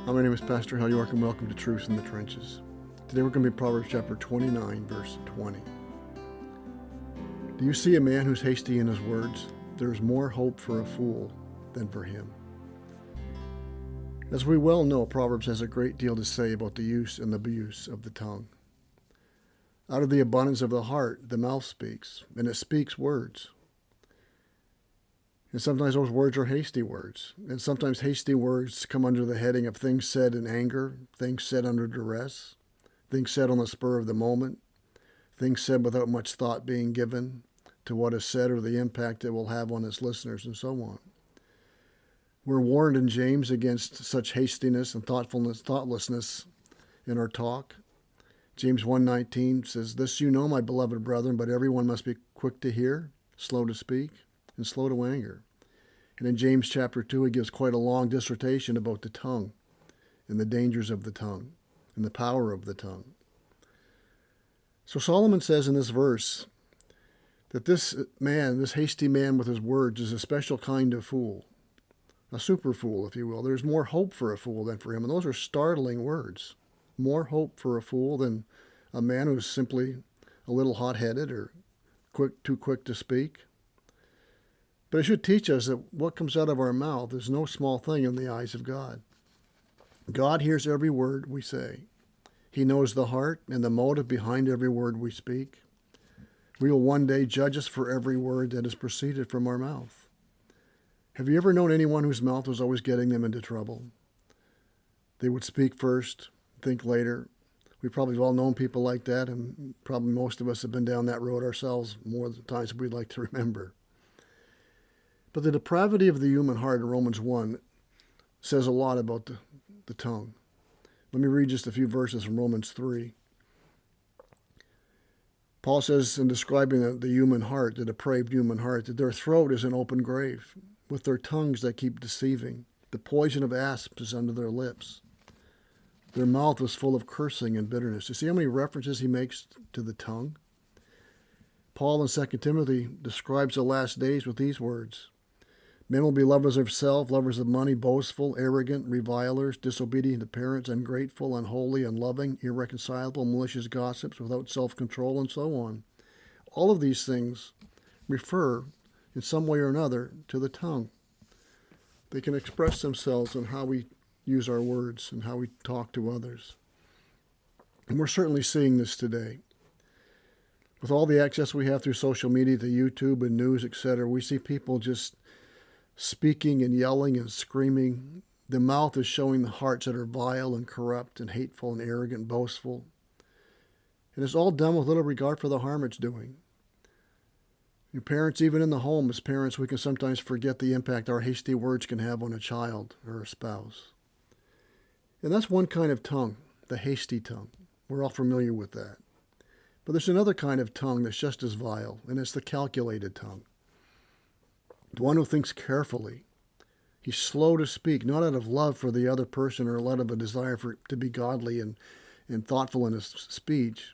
Hi, my name is Pastor Hal York, and welcome to Truth in the Trenches. Today we're going to be Proverbs chapter 29, verse 20. Do you see a man who's hasty in his words? There is more hope for a fool than for him. As we well know, Proverbs has a great deal to say about the use and abuse of the tongue. Out of the abundance of the heart, the mouth speaks, and it speaks words. And sometimes those words are hasty words. And sometimes hasty words come under the heading of things said in anger, things said under duress, things said on the spur of the moment, things said without much thought being given to what is said or the impact it will have on its listeners, and so on. We're warned in James against such hastiness and thoughtlessness in our talk. James 1:19 says, "This you know, my beloved brethren, but everyone must be quick to hear, slow to speak, and slow to anger." And in James chapter 2, he gives quite a long dissertation about the tongue and the dangers of the tongue and the power of the tongue. So Solomon says in this verse that this hasty man with his words, is a special kind of fool, a super fool, if you will. There's more hope for a fool than for him. And those are startling words. More hope for a fool than a man who's simply a little hot-headed or too quick to speak. But it should teach us that what comes out of our mouth is no small thing in the eyes of God. God hears every word we say. He knows the heart and the motive behind every word we speak. We will one day judge us for every word that has proceeded from our mouth. Have you ever known anyone whose mouth was always getting them into trouble? They would speak first, think later. We've probably all known people like that, and probably most of us have been down that road ourselves more times than we'd like to remember. But the depravity of the human heart in Romans 1 says a lot about the tongue. Let me read just a few verses from Romans 3. Paul says in describing the human heart, the depraved human heart, that their throat is an open grave, with their tongues that keep deceiving. The poison of asps is under their lips. Their mouth was full of cursing and bitterness. You see how many references he makes to the tongue? Paul in 2 Timothy describes the last days with these words. Men will be lovers of self, lovers of money, boastful, arrogant, revilers, disobedient to parents, ungrateful, unholy, unloving, irreconcilable, malicious gossips, without self-control, and so on. All of these things refer, in some way or another, to the tongue. They can express themselves in how we use our words and how we talk to others. And we're certainly seeing this today. With all the access we have through social media to YouTube and news, etc., we see people just speaking and yelling and screaming. The mouth is showing the hearts that are vile and corrupt and hateful and arrogant and boastful. And it's all done with little regard for the harm it's doing. Your parents, even in the home, as parents, we can sometimes forget the impact our hasty words can have on a child or a spouse. And that's one kind of tongue, the hasty tongue. We're all familiar with that. But there's another kind of tongue that's just as vile, and it's the calculated tongue. The one who thinks carefully. He's slow to speak, not out of love for the other person or out of a desire to be godly and thoughtful in his speech.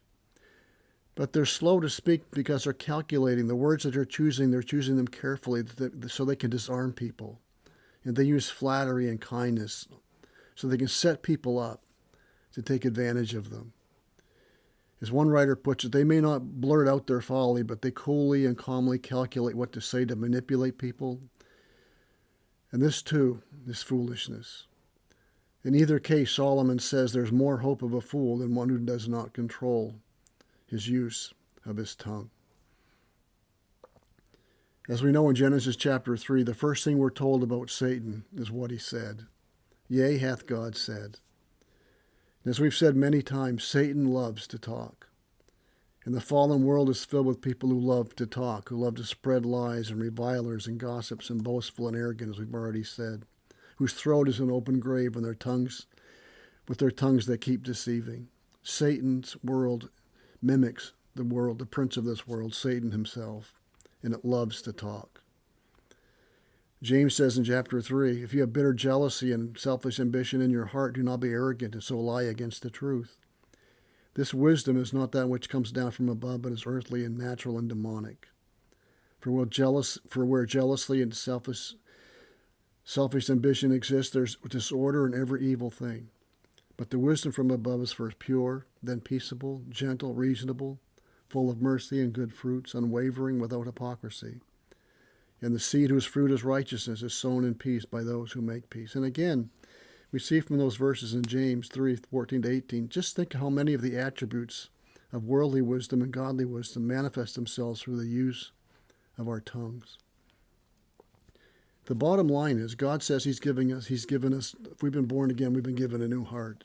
But they're slow to speak because they're calculating. The words that they're choosing them carefully so they can disarm people. And they use flattery and kindness so they can set people up to take advantage of them. As one writer puts it, they may not blurt out their folly, but they coolly and calmly calculate what to say to manipulate people. And this too is foolishness. In either case, Solomon says there's more hope of a fool than one who does not control his use of his tongue. As we know in Genesis chapter 3, the first thing we're told about Satan is what he said. Yea, hath God said. As we've said many times, Satan loves to talk. And the fallen world is filled with people who love to talk, who love to spread lies and revilers and gossips and boastful and arrogant, as we've already said, whose throat is an open grave and with their tongues that keep deceiving. Satan's world mimics the world, the prince of this world, Satan himself, and it loves to talk. James says in chapter 3, if you have bitter jealousy and selfish ambition in your heart, do not be arrogant and so lie against the truth. This wisdom is not that which comes down from above, but is earthly and natural and demonic. For where jealousy and selfish Selfish ambition exists. There's disorder in every evil thing. But the wisdom from above is first pure, then peaceable, gentle, reasonable, full of mercy and good fruits, unwavering, without hypocrisy. And the seed whose fruit is righteousness is sown in peace by those who make peace. And again, we see from those verses in James 3:14 to 18, just think how many of the attributes of worldly wisdom and godly wisdom manifest themselves through the use of our tongues. The bottom line is God says He's given us, if we've been born again, we've been given a new heart.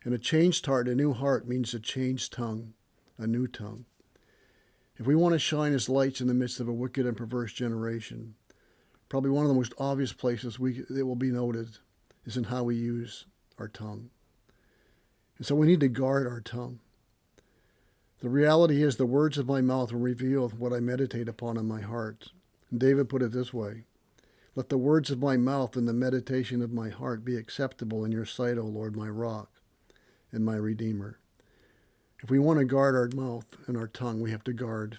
And a changed heart, a new heart means a changed tongue, a new tongue. If we want to shine as lights in the midst of a wicked and perverse generation, probably one of the most obvious places it will be noted is in how we use our tongue. And so we need to guard our tongue. The reality is the words of my mouth will reveal what I meditate upon in my heart. And David put it this way, let the words of my mouth and the meditation of my heart be acceptable in your sight, O Lord, my rock and my redeemer. If we want to guard our mouth and our tongue, we have to guard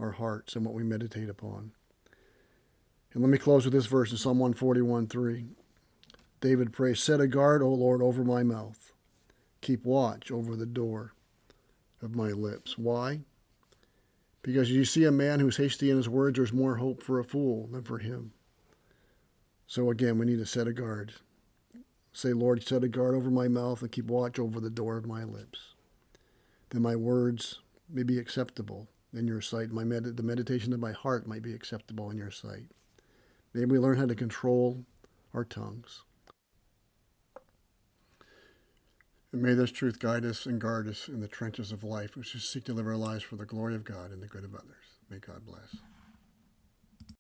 our hearts and what we meditate upon. And let me close with this verse in Psalm 141:3. David prays, set a guard, O Lord, over my mouth. Keep watch over the door of my lips. Why? Because you see a man who's hasty in his words, there's more hope for a fool than for him. So again, we need to set a guard. Say, Lord, set a guard over my mouth and keep watch over the door of my lips. Then my words may be acceptable in your sight. The meditation of my heart might be acceptable in your sight. May we learn how to control our tongues. And may this truth guide us and guard us in the trenches of life, which is seek to live our lives for the glory of God and the good of others. May God bless.